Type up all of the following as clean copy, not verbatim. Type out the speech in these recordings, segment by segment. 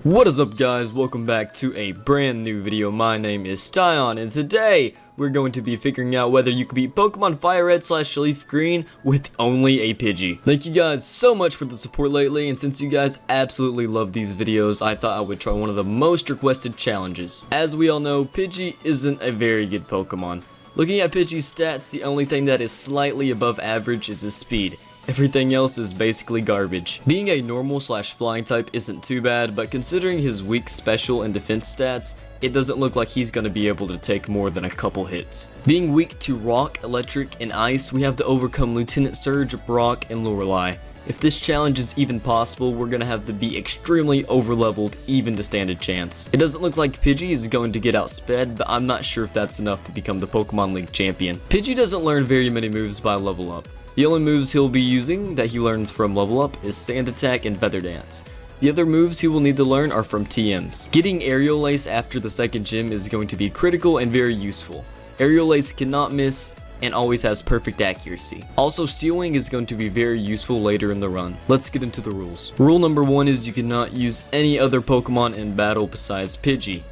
What is up, guys? Welcome back to a brand new video. My name is Tion, and today we're going to be figuring out whether you can beat Pokemon FireRed / LeafGreen with only a Pidgey. Thank you guys so much for the support lately, and since you guys absolutely love these videos, I thought I would try one of the most requested challenges. As we all know, Pidgey isn't a very good Pokemon. Looking at Pidgey's stats, the only thing that is slightly above average is his speed. Everything else is basically garbage. Being a normal / flying type isn't too bad, but considering his weak special and defense stats, it doesn't look like he's going to be able to take more than a couple hits. Being weak to rock, electric, and ice, we have to overcome Lieutenant Surge, Brock, and Lorelei. If this challenge is even possible, we're going to have to be extremely overleveled even to stand a chance. It doesn't look like Pidgey is going to get outsped, but I'm not sure if that's enough to become the Pokemon League champion. Pidgey doesn't learn very many moves by level up. The only moves he'll be using that he learns from level up is Sand Attack and Feather Dance. The other moves he will need to learn are from TMs. Getting Aerial Ace after the second gym is going to be critical and very useful. Aerial Ace cannot miss and always has perfect accuracy. Also, Steel Wing is going to be very useful later in the run. Let's get into the rules. Rule number 1 is you cannot use any other Pokemon in battle besides Pidgey,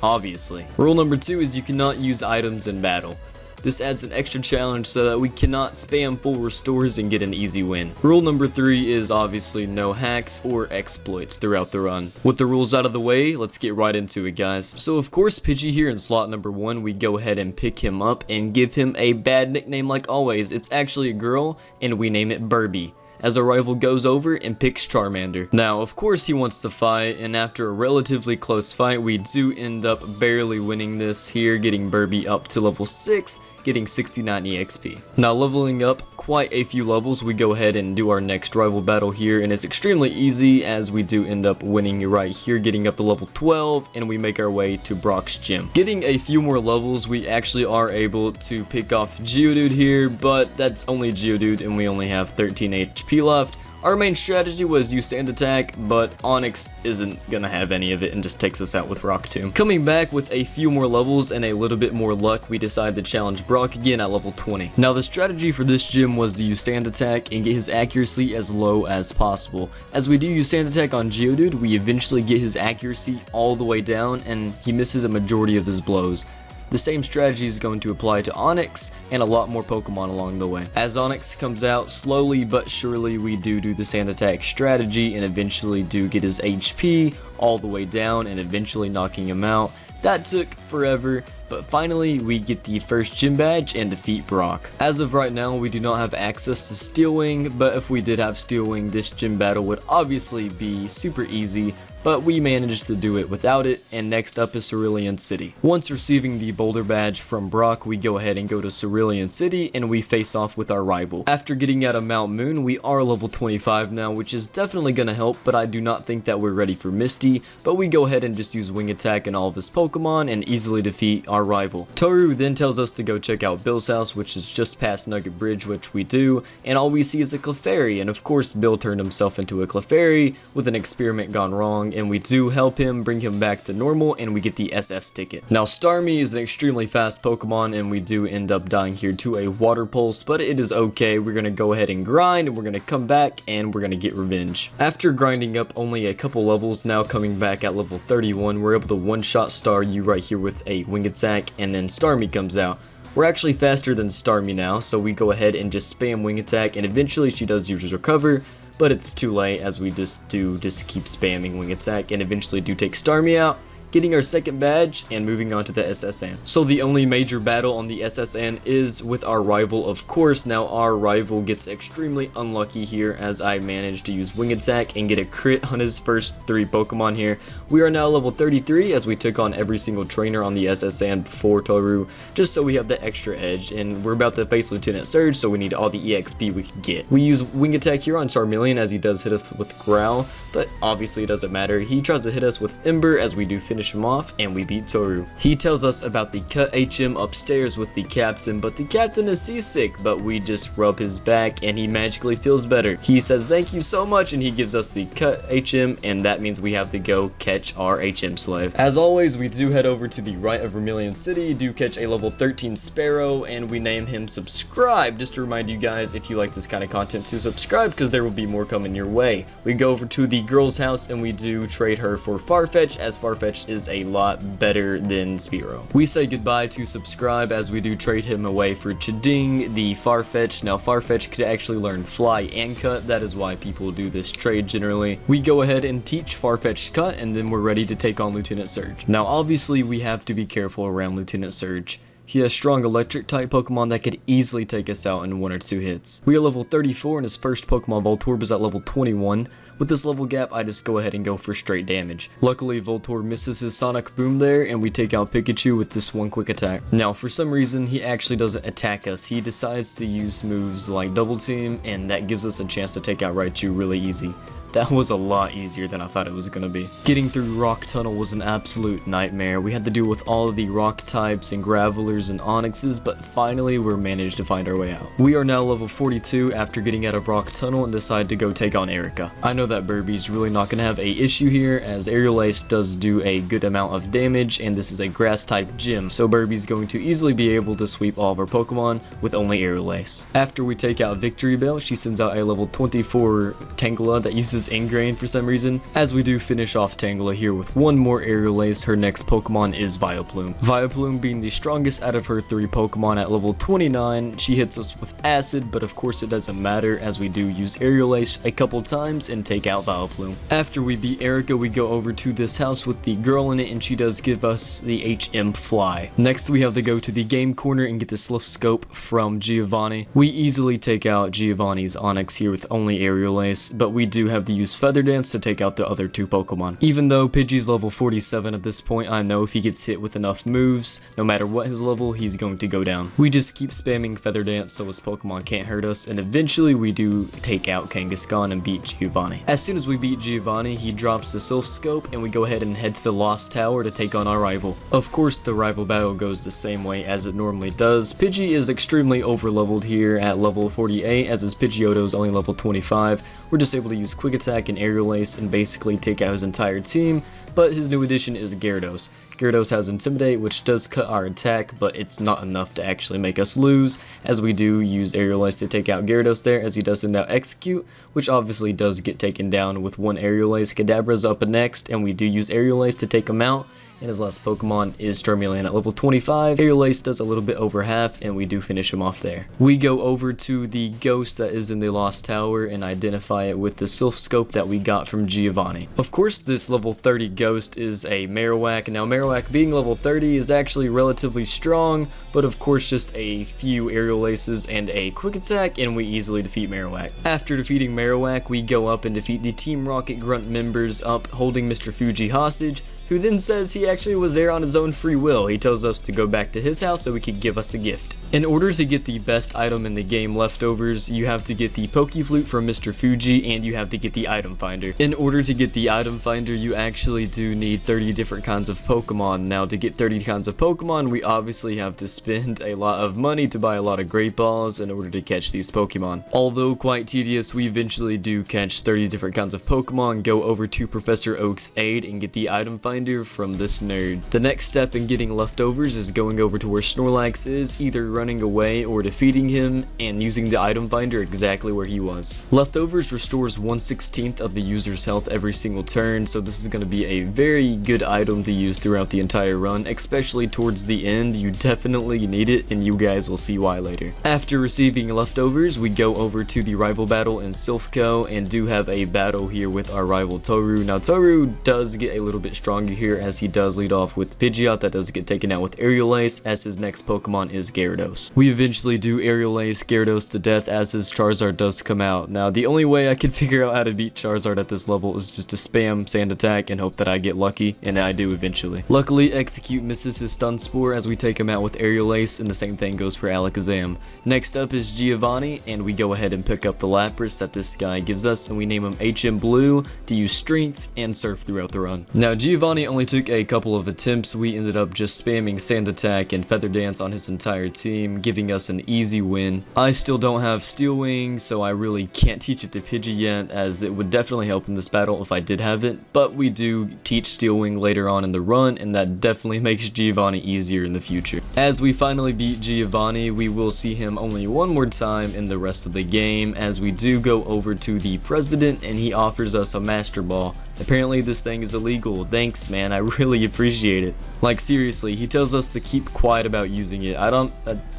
obviously. Rule number 2 is you cannot use items in battle. This adds an extra challenge so that we cannot spam full restores and get an easy win. Rule number 3 is obviously no hacks or exploits throughout the run. With the rules out of the way, let's get right into it, guys. So of course, Pidgey here in slot number 1, we go ahead and pick him up and give him a bad nickname like always. It's actually a girl, and we name it Burby, as our rival goes over and picks Charmander. Now, of course he wants to fight, and after a relatively close fight, we do end up barely winning this here, getting Burby up to level 6, getting 69 EXP. Now, leveling up quite a few levels, we go ahead and do our next rival battle here, and it's extremely easy as we do end up winning right here, getting up to level 12, and we make our way to Brock's gym. Getting a few more levels, we actually are able to pick off Geodude here, but that's only Geodude, and we only have 13 HP left. Our main strategy was use Sand Attack, but Onyx isn't gonna have any of it and just takes us out with Rock Tomb. Coming back with a few more levels and a little bit more luck, we decided to challenge Brock again at level 20. Now, the strategy for this gym was to use Sand Attack and get his accuracy as low as possible. As we do use Sand Attack on Geodude, we eventually get his accuracy all the way down and he misses a majority of his blows. The same strategy is going to apply to Onyx and a lot more Pokemon along the way. As Onyx comes out, slowly but surely we do the Sand Attack strategy and eventually do get his HP all the way down and eventually knocking him out. That took forever, but finally we get the first gym badge and defeat Brock. As of right now, we do not have access to Steel Wing, but if we did have Steel Wing, this gym battle would obviously be super easy, but we managed to do it without it, and next up is Cerulean City. Once receiving the Boulder Badge from Brock, we go ahead and go to Cerulean City, and we face off with our rival. After getting out of Mount Moon, we are level 25 now, which is definitely going to help, but I do not think that we're ready for Misty, but we go ahead and just use Wing Attack and all of his Pokemon and easily defeat our rival. Toru then tells us to go check out Bill's house, which is just past Nugget Bridge, which we do, and all we see is a Clefairy, and of course Bill turned himself into a Clefairy with an experiment gone wrong, and we do help him, bring him back to normal, and we get the SS ticket. Now, Starmie is an extremely fast Pokemon, and we do end up dying here to a Water Pulse, but it is okay. We're going to go ahead and grind, and we're going to come back, and we're going to get revenge. After grinding up only a couple levels, now coming back at level 31, we're able to one-shot Star You right here with a Wing Attack, and then Starmie comes out. We're actually faster than Starmie now, so we go ahead and just spam Wing Attack, and eventually she does use Recover, but it's too late as we just keep spamming Wing Attack and eventually do take Starmie out, getting our second badge and moving on to the SSN. So the only major battle on the SSN is with our rival, of course. Now our rival gets extremely unlucky here as I managed to use Wing Attack and get a crit on his first 3 Pokemon here. We are now level 33 as we took on every single trainer on the SSN before Toru, just so we have that extra edge, and we're about to face Lieutenant Surge, so we need all the EXP we can get. We use Wing Attack here on Charmeleon as he does hit us with Growl, but obviously it doesn't matter. He tries to hit us with Ember as we do finish finish him off, and we beat Toru. He tells us about the cut HM upstairs with the captain, but the captain is seasick, but we just rub his back and he magically feels better. He says thank you so much, and he gives us the cut HM, and that means we have to go catch our HM slave. As always, we do head over to the right of Cerulean City, do catch a level 13 Sparrow, and we name him Subscribe, just to remind you guys, if you like this kind of content, to subscribe because there will be more coming your way. We go over to the girl's house and we do trade her for Farfetch, as Farfetch is a lot better than Spearow. We say goodbye to Subscribe as we do trade him away for Chiding, the Farfetch. Now Farfetch could actually learn Fly and Cut, that is why people do this trade generally. We go ahead and teach Farfetch Cut, and then we're ready to take on Lieutenant Surge. Now obviously we have to be careful around Lieutenant Surge. He has strong electric type Pokemon that could easily take us out in 1 or 2 hits. We are level 34 and his first Pokemon Voltorb is at level 21. With this level gap, I just go ahead and go for straight damage. Luckily, Voltorb misses his Sonic Boom there, and we take out Pikachu with this one quick attack. Now, for some reason, he actually doesn't attack us. He decides to use moves like Double Team, and that gives us a chance to take out Raichu really easy. That was a lot easier than I thought it was gonna be. Getting through Rock Tunnel was an absolute nightmare. We had to deal with all of the rock types and gravelers and onyxes, but finally we managed to find our way out. We are now level 42 after getting out of Rock Tunnel and decide to go take on Erica. I know that Burby's really not gonna have a issue here, as Aerial Ace does do a good amount of damage, and this is a grass type gym, so Burby's going to easily be able to sweep all of our Pokemon with only Aerial Ace. After we take out Victory Bell, she sends out a level 24 Tangela that uses Ingrain for some reason. As we do finish off Tangela here with one more Aerial Ace, her next Pokemon is Vileplume. Vileplume being the strongest out of her 3 Pokemon at level 29, she hits us with Acid, but of course it doesn't matter as we do use Aerial Ace a couple times and take out Vileplume. After we beat Erica, we go over to this house with the girl in it, and she does give us the HM Fly. Next we have to go to the game corner and get the Slip Scope from Giovanni. We easily take out Giovanni's Onyx here with only Aerial Ace, but we do have to use Feather Dance to take out the other 2 Pokemon. Even though Pidgey's level 47 at this point, I know if he gets hit with enough moves, no matter what his level, he's going to go down. We just keep spamming Feather Dance so his Pokemon can't hurt us, and eventually we do take out Kangaskhan and beat Giovanni. As soon as we beat Giovanni, he drops the Sylph Scope, and we go ahead and head to the Lost Tower to take on our rival. Of course, the rival battle goes the same way as it normally does. Pidgey is extremely overleveled here at level 48, as his Pidgeotto is only level 25. We're just able to use Quick Attack and Aerial Ace and basically take out his entire team, but his new addition is Gyarados. Gyarados has Intimidate, which does cut our attack, but it's not enough to actually make us lose, as we do use Aerial Ace to take out Gyarados there, as he does send out Execute, which obviously does get taken down with one Aerial Ace. Kadabra's up next, and we do use Aerial Ace to take him out. And his last Pokemon is Charmeleon at level 25. Aerial Ace does a little bit over half, and we do finish him off there. We go over to the ghost that is in the Lost Tower and identify it with the Sylph Scope that we got from Giovanni. Of course, this level 30 ghost is a Marowak. Now, Marowak being level 30 is actually relatively strong, but of course just a few Aerial Aces and a Quick Attack, and we easily defeat Marowak. After defeating Marowak, we go up and defeat the Team Rocket Grunt members up, holding Mr. Fuji hostage, who then says he actually was there on his own free will. He tells us to go back to his house so he could give us a gift. In order to get the best item in the game, Leftovers, you have to get the Pokeflute from Mr. Fuji, and you have to get the item finder. In order to get the item finder, you actually do need 30 different kinds of Pokemon. Now, to get 30 kinds of Pokemon, we obviously have to spend a lot of money to buy a lot of Great Balls in order to catch these Pokemon. Although quite tedious, we eventually do catch 30 different kinds of Pokemon, go over to Professor Oak's aid, and get the item finder from this nerd. The next step in getting Leftovers is going over to where Snorlax is, either running away or defeating him, and using the item finder exactly where he was. Leftovers restores 1/16 of the user's health every single turn, so this is going to be a very good item to use throughout the entire run, especially towards the end. You definitely need it, and you guys will see why later. After receiving Leftovers, we go over to the rival battle in Silphco, and do have a battle here with our rival Toru. Now, Toru does get a little bit stronger here, as he does lead off with Pidgeot that does get taken out with Aerial Ace, as his next Pokemon is Gyarados. Gyarados. We eventually do Aerial Ace Gyarados to death as his Charizard does come out. Now, the only way I could figure out how to beat Charizard at this level is just to spam Sand Attack and hope that I get lucky, and I do eventually. Luckily, Execute misses his Stun Spore as we take him out with Aerial Ace, and the same thing goes for Alakazam. Next up is Giovanni, and we go ahead and pick up the Lapras that this guy gives us, and we name him HM Blue to use Strength and Surf throughout the run. Now, Giovanni only took a couple of attempts. We ended up just spamming Sand Attack and Feather Dance on his entire team, giving us an easy win. I still don't have Steel Wing, so I really can't teach it to Pidgey yet, as it would definitely help in this battle if I did have it, but we do teach Steel Wing later on in the run, and that definitely makes Giovanni easier in the future. As we finally beat Giovanni, we will see him only one more time in the rest of the game, as we do go over to the president and he offers us a Master Ball. Apparently this thing is illegal. Thanks, man, I really appreciate it. Like, seriously, he tells us to keep quiet about using it.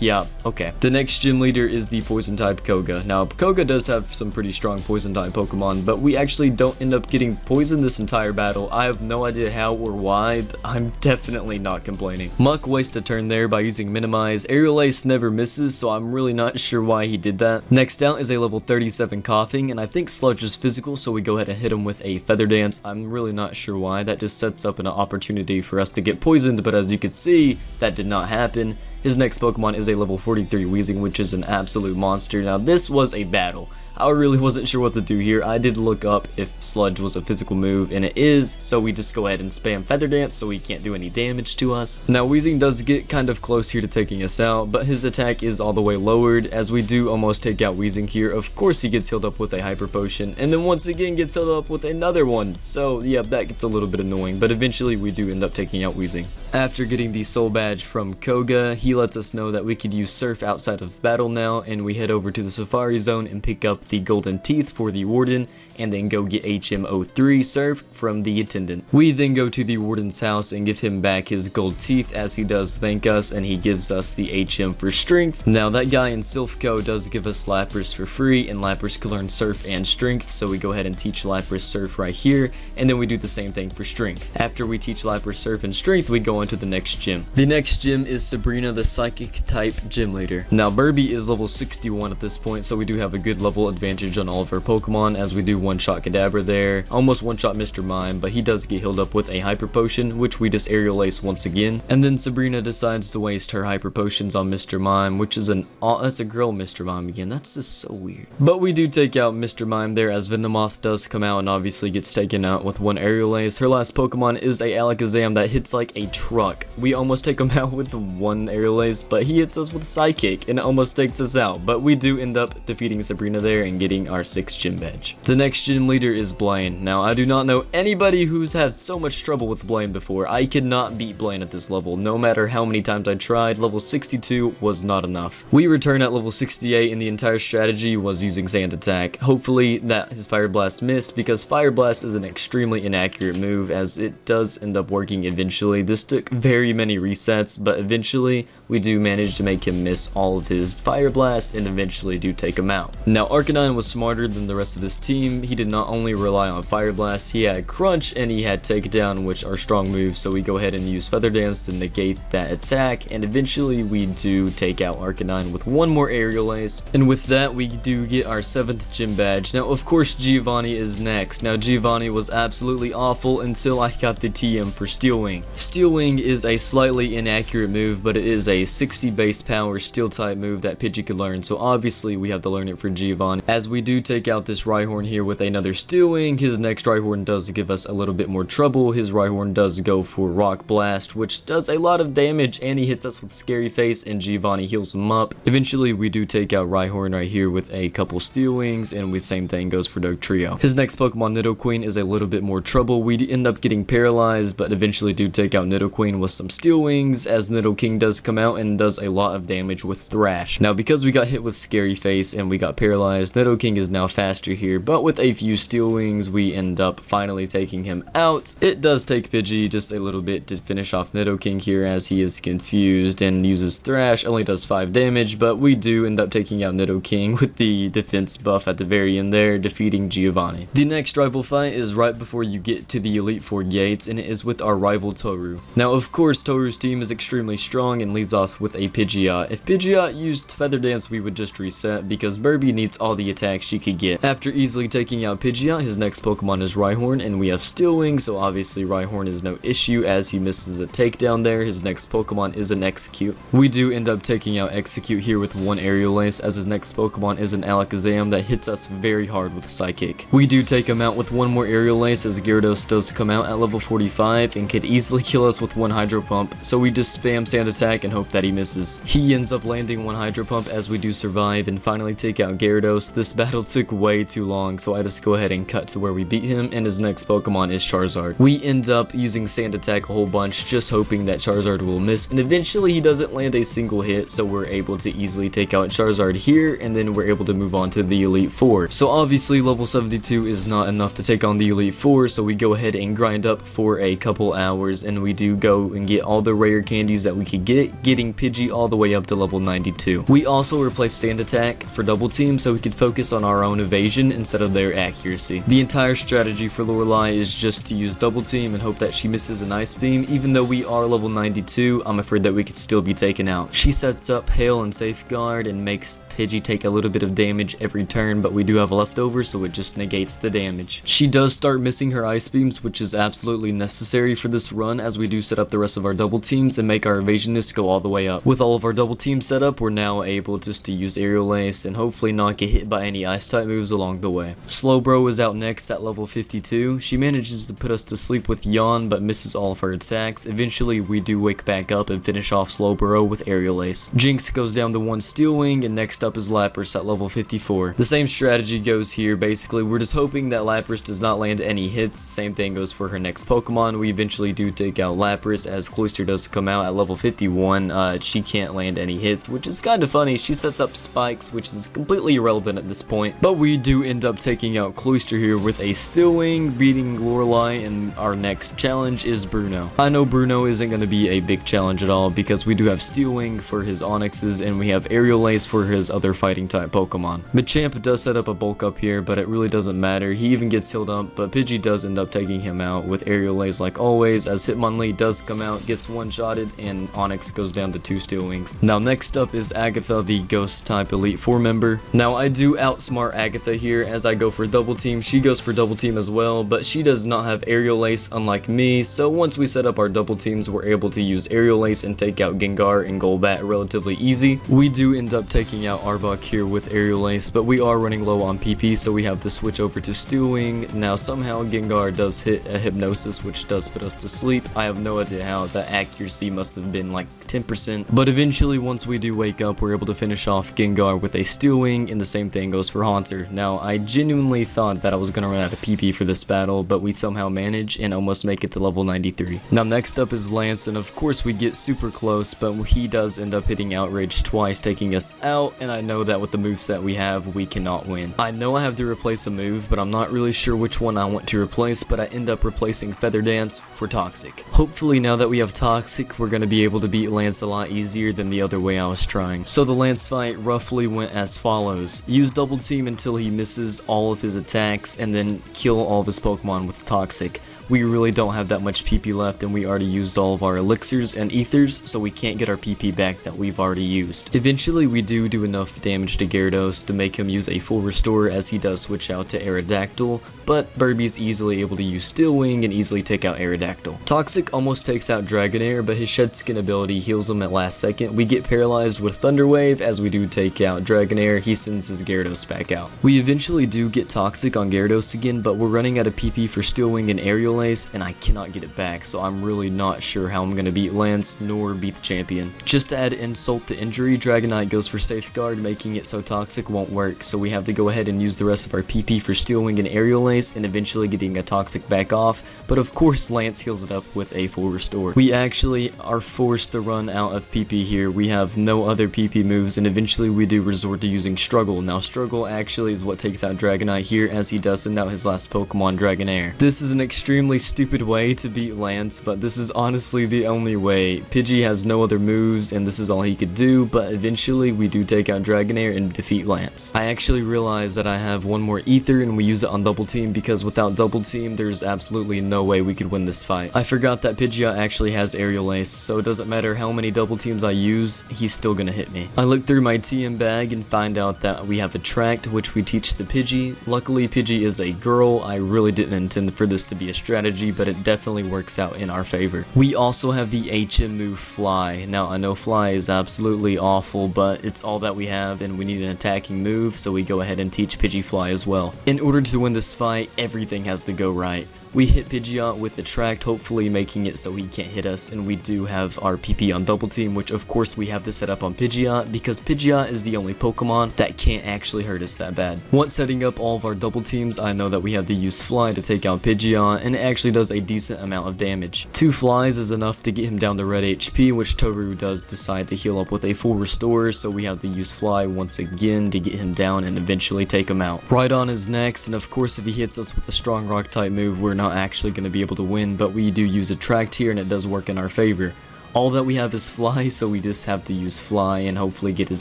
Yeah, okay. The next gym leader is the poison type Koga. Now, Koga does have some pretty strong poison type Pokemon, but we actually don't end up getting poisoned this entire battle. I have no idea how or why, but I'm definitely not complaining. Muck wastes a turn there by using Minimize. Aerial Ace never misses, so I'm really not sure why he did that. Next out is a level 37 Coughing, and I think Sludge is physical, so we go ahead and hit him with a Feather Dance. I'm really not sure why. That just sets up an opportunity for us to get poisoned, but as you can see, that did not happen. His next Pokemon is a level 43 Wheezing, which is an absolute monster. Now, this was a battle. I really wasn't sure what to do here. I did look up if Sludge was a physical move, and it is, so we just go ahead and spam Feather Dance so he can't do any damage to us. Now, Wheezing does get kind of close here to taking us out, but his attack is all the way lowered, as we do almost take out Wheezing here. Of course, he gets healed up with a Hyper Potion, and then once again gets healed up with another one. So, yeah, that gets a little bit annoying, but eventually we do end up taking out Wheezing. After getting the Soul Badge from Koga, he lets us know that we could use Surf outside of battle now, and we head over to the Safari Zone and pick up the Golden Teeth for the Warden, and then go get HM03 Surf from the attendant. We then go to the Warden's house and give him back his gold teeth, as he does thank us, and he gives us the HM for Strength. Now, that guy in Silphco does give us Lapras for free, and Lapras can learn Surf and Strength, so we go ahead and teach Lapras Surf right here, and then we do the same thing for Strength. After we teach Lapras Surf and Strength, we go into the next gym. The next gym is Sabrina, the Psychic type gym leader. Now, Burby is level 61 at this point, so we do have a good level advantage on all of our Pokemon, as we do one-shot Kadabra there, almost one-shot Mr. Mime, but he does get healed up with a Hyper Potion, which we just Aerial Ace once again, and then Sabrina decides to waste her Hyper Potions on Mr. Mime, which is that's a girl Mr. Mime again. That's just so weird. But we do take out Mr. Mime there, as Venomoth does come out and obviously gets taken out with one Aerial Ace. Her last Pokemon is a Alakazam that hits like a truck. We almost take him out with one Aerial Ace, but he hits us with Psychic and it almost takes us out, but we do end up defeating Sabrina there and getting our 6th gym badge. The next gym leader is Blaine. Now, I do not know anybody who's had so much trouble with Blaine before. I could not beat Blaine at this level, no matter how many times I tried. Level 62 was not enough. We return at level 68, and the entire strategy was using Sand Attack. Hopefully that his Fire Blast missed, because Fire Blast is an extremely inaccurate move, as it does end up working eventually. This took very many resets, but eventually we do manage to make him miss all of his Fire Blast and eventually do take him out. Now, Arcanine was smarter than the rest of his team. He did not only rely on Fire Blast, he had Crunch and he had Takedown, which are strong moves, so we go ahead and use Feather Dance to negate that attack, and eventually we do take out Arcanine with one more Aerial Ace, and with that we do get our 7th gym badge. Now, of course, Giovanni is next. Now, Giovanni was absolutely awful until I got the TM for Steel Wing. Steel Wing is a slightly inaccurate move, but it is a 60 base power Steel type move that Pidgey could learn, so obviously we have to learn it for Giovanni. As we do take out this Rhyhorn here with another Steel Wing, his next Rhyhorn does give us a little bit more trouble. His Rhyhorn does go for Rock Blast, which does a lot of damage, and he hits us with Scary Face, and Giovanni heals him up. Eventually, we do take out Rhyhorn right here with a couple Steel Wings, and the same thing goes for Dugtrio. His next Pokemon, Nidoqueen, is a little bit more trouble. We end up getting paralyzed, but eventually do take out Nidoqueen with some Steel Wings, as Nidoking does come out and does a lot of damage with Thrash. Now, because we got hit with Scary Face and we got paralyzed, as Nidoqueen is now faster here, but with a few Steel Wings, we end up finally taking him out. It does take Pidgey just a little bit to finish off Nidoqueen here, as he is confused and uses Thrash, only does 5 damage, but we do end up taking out Nidoqueen with the defense buff at the very end there, defeating Giovanni. The next rival fight is right before you get to the Elite Four gates, and it is with our rival Toru. Now, of course, Toru's team is extremely strong and leads off with a Pidgeot. If Pidgeot used Feather Dance, we would just reset, because Burby needs all the attacks she could get. After easily taking out Pidgeot, his next Pokemon is Rhyhorn, and we have Steel Wings, so obviously Rhyhorn is no issue as he misses a takedown there. His next Pokemon is an Execute. We do end up taking out Execute here with one Aerial Ace, as his next Pokemon is an Alakazam that hits us very hard with Psychic. We do take him out with one more Aerial Ace, as Gyarados does come out at level 45 and could easily kill us with one Hydro Pump, so we just spam Sand Attack and hope that he misses. He ends up landing one Hydro Pump as we do survive and finally take out Gyarados. This battle took way too long, so I just go ahead and cut to where we beat him, and his next Pokemon is Charizard. We end up using Sand Attack a whole bunch, just hoping that Charizard will miss, and eventually he doesn't land a single hit, so we're able to easily take out Charizard here, and then we're able to move on to the Elite Four. So obviously level 72 is not enough to take on the Elite Four, so we go ahead and grind up for a couple hours, and we do go and get all the rare candies that we could get, getting Pidgey all the way up to level 92. We also replaced Sand Attack for Double Team so we could focus on our own evasion instead of their accuracy. The entire strategy for Lorelei is just to use Double Team and hope that she misses an Ice Beam. Even though we are level 92, I'm afraid that we could still be taken out. She sets up Hail and Safeguard and makes Pidgey take a little bit of damage every turn, but we do have a leftover, so it just negates the damage. She does start missing her Ice Beams, which is absolutely necessary for this run, as we do set up the rest of our double teams and make our evasionness go all the way up. With all of our double teams set up, we're now able just to use Aerial Ace and hopefully not get hit by any Ice type moves along the way. Slowbro is out next at level 52. She manages to put us to sleep with Yawn, but misses all of her attacks. Eventually, we do wake back up and finish off Slowbro with Aerial Ace. Jinx goes down to one Steel Wing, and next up is Lapras at level 54. The same strategy goes here. Basically, we're just hoping that Lapras does not land any hits. Same thing goes for her next Pokemon. We eventually do take out Lapras as Cloyster does come out at level 51. She can't land any hits, which is kind of funny. She sets up spikes, which is completely irrelevant at this point. But we do end up taking out Cloyster here with a Steel Wing, beating Lorelei, and our next challenge is Bruno. I know Bruno isn't going to be a big challenge at all because we do have Steel Wing for his Onyxes and we have Aerial Ace for his other fighting type Pokemon. Machamp does set up a bulk up here, but it really doesn't matter. He even gets healed up, but Pidgey does end up taking him out with Aerial Ace like always, as Hitmonlee does come out, gets one-shotted, and Onyx goes down to 2 Steel Wings. Now next up is Agatha, the Ghost type Elite Four member. Now I do outsmart Agatha here as I go for Double Team. She goes for Double Team as well, but she does not have Aerial Ace unlike me, so once we set up our double teams, we're able to use Aerial Ace and take out Gengar and Golbat relatively easy. We do end up taking out Arbok here with Aerial Ace, but we are running low on PP, so we have to switch over to Steel Wing. Now somehow Gengar does hit a Hypnosis, which does put us to sleep. I have no idea how. The accuracy must have been like 10%, but eventually once we do wake up, we're able to finish off Gengar with a Steel Wing, and the same thing goes for Haunter. Now I genuinely thought that I was gonna run out of PP for this battle, but we somehow manage and almost make it to level 93. Now next up is Lance, and of course we get super close, but he does end up hitting Outrage twice, taking us out, and I know that with the moveset we have, we cannot win. I know I have to replace a move, but I'm not really sure which one I want to replace, but I end up replacing Feather Dance for Toxic. Hopefully now that we have Toxic, we're gonna be able to beat Lance a lot easier than the other way I was trying. So the Lance fight roughly went as follows. Use Double Team until he misses all of his attacks, and then kill all of his Pokemon with Toxic. We really don't have that much PP left, and we already used all of our elixirs and ethers, so we can't get our PP back that we've already used. Eventually we do enough damage to Gyarados to make him use a full restore, as he does switch out to Aerodactyl, but Burby's easily able to use Steel Wing and easily take out Aerodactyl. Toxic almost takes out Dragonair, but his Shed Skin ability heals him at last second. We get paralyzed with Thunder Wave as we do take out Dragonair. He sends his Gyarados back out. We eventually do get Toxic on Gyarados again, but we're running out of PP for Steel Wing and Aerial Aerial Ace, and I cannot get it back, so I'm really not sure how I'm going to beat Lance, nor beat the champion. Just to add insult to injury, Dragonite goes for Safeguard, making it so Toxic won't work, so we have to go ahead and use the rest of our PP for Steel Wing and Aerial Ace, and eventually getting a Toxic back off, but of course Lance heals it up with a full restore. We actually are forced to run out of PP here. We have no other PP moves, and eventually we do resort to using Struggle. Now Struggle actually is what takes out Dragonite here, as he does send out his last Pokemon, Dragonair. This is an extremely stupid way to beat Lance, but this is honestly the only way. Pidgey has no other moves, and this is all he could do, but eventually we do take out Dragonair and defeat Lance. I actually realized that I have one more Ether, and we use it on Double Team, because without Double Team, there's absolutely no way we could win this fight. I forgot that Pidgey actually has Aerial Ace, so it doesn't matter how many Double Teams I use, he's still gonna hit me. I look through my TM bag and find out that we have Attract, which we teach the Pidgey. Luckily, Pidgey is a girl. I really didn't intend for this to be a strategy, but it definitely works out in our favor. We also have the HM move Fly. Now, I know Fly is absolutely awful, but it's all that we have, and we need an attacking move, so we go ahead and teach Pidgey Fly as well. In order to win this fight, everything has to go right. We hit Pidgeot with Attract, hopefully making it so he can't hit us, and we do have our PP on Double Team, which of course we have to set up on Pidgeot, because Pidgeot is the only Pokemon that can't actually hurt us that bad. Once setting up all of our Double Teams, I know that we have to use Fly to take out Pidgeot, and it actually does a decent amount of damage. 2 Flies is enough to get him down to red HP, which Toru does decide to heal up with a full restore, so we have to use Fly once again to get him down and eventually take him out. Rhydon is next, and of course if he hits us with a strong rock type move, we're not actually going to be able to win, but we do use Attract here and it does work in our favor. All that we have is Fly, so we just have to use Fly and hopefully get his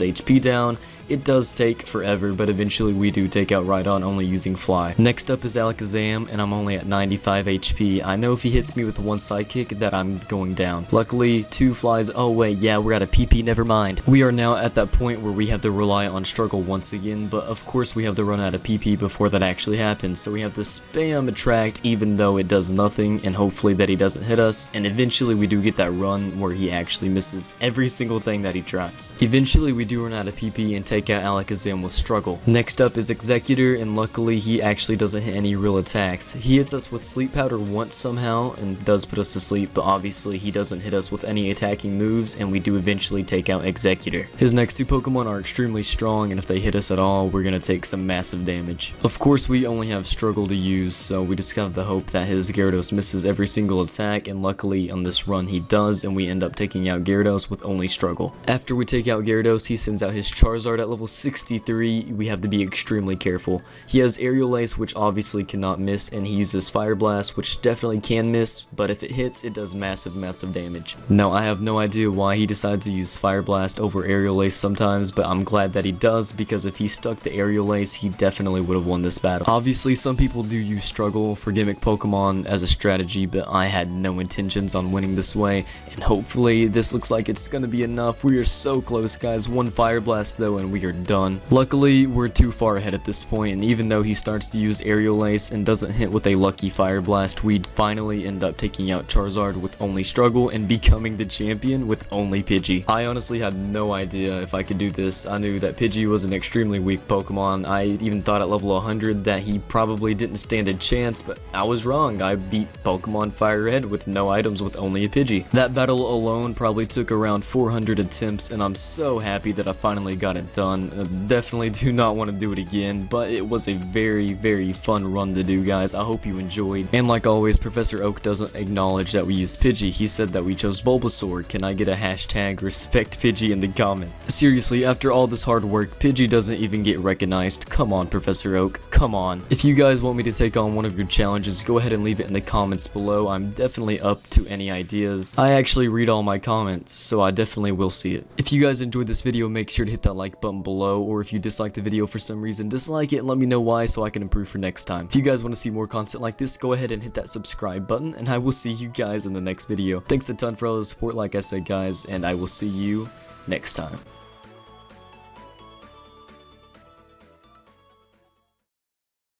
HP down. It does take forever, but eventually we do take out Rhydon only using Fly. Next up is Alakazam, and I'm only at 95 HP. I know if he hits me with one Psychic that I'm going down. Luckily, 2 Flies. Oh wait, yeah, we're at a PP, never mind. We are now at that point where we have to rely on Struggle once again, but of course we have to run out of PP before that actually happens, so we have to spam Attract even though it does nothing, and hopefully that he doesn't hit us, and eventually we do get that run where he actually misses every single thing that he tries. Eventually we do run out of PP and take out Alakazam with Struggle. Next up is Executor, and luckily he actually doesn't hit any real attacks. He hits us with Sleep Powder once somehow and does put us to sleep, but obviously he doesn't hit us with any attacking moves, and we do eventually take out Executor. His next 2 Pokemon are extremely strong, and if they hit us at all, we're gonna take some massive damage. Of course we only have Struggle to use, so we just have the hope that his Gyarados misses every single attack, and luckily on this run he does, and we end up taking out Gyarados with only Struggle. After we take out Gyarados, he sends out his Charizard at level 63. We have to be extremely careful. He has Aerial Ace, which obviously cannot miss, and he uses Fire Blast, which definitely can miss, but if it hits, it does massive amounts of damage. Now, I have no idea why he decides to use Fire Blast over Aerial Ace sometimes, but I'm glad that he does, because if he stuck to Aerial Ace, he definitely would have won this battle. Obviously, some people do use Struggle for gimmick Pokemon as a strategy, but I had no intentions on winning this way, and hopefully this looks like it's gonna be enough. We are so close, guys. 1 Fire Blast though, and we are done. Luckily, we're too far ahead at this point, and even though he starts to use Aerial Ace and doesn't hit with a lucky Fire Blast, we finally end up taking out Charizard with only Struggle and becoming the champion with only Pidgey. I honestly had no idea if I could do this. I knew that Pidgey was an extremely weak Pokemon. I even thought at level 100 that he probably didn't stand a chance, but I was wrong. I beat Pokemon FireRed with no items with only a Pidgey. That battle alone probably took around 400 attempts, and I'm so happy that I finally got it done. Definitely do not want to do it again, but it was a very fun run to do, guys. I hope you enjoyed. And like always, Professor Oak doesn't acknowledge that we used Pidgey. He said that we chose Bulbasaur. Can I get a hashtag respect Pidgey in the comment? Seriously, after all this hard work, Pidgey doesn't even get recognized. Come on, Professor Oak. Come on. If you guys want me to take on one of your challenges, go ahead and leave it in the comments below. I'm definitely up to any ideas. I actually read all my comments, so I definitely will see it. If you guys enjoyed this video, make sure to hit that like button below, or if you dislike the video for some reason, dislike it and let me know why so I can improve for next time. If you guys want to see more content like this, go ahead and hit that subscribe button, and I will see you guys in the next video. Thanks a ton for all the support, like I said, guys, and I will see you next time.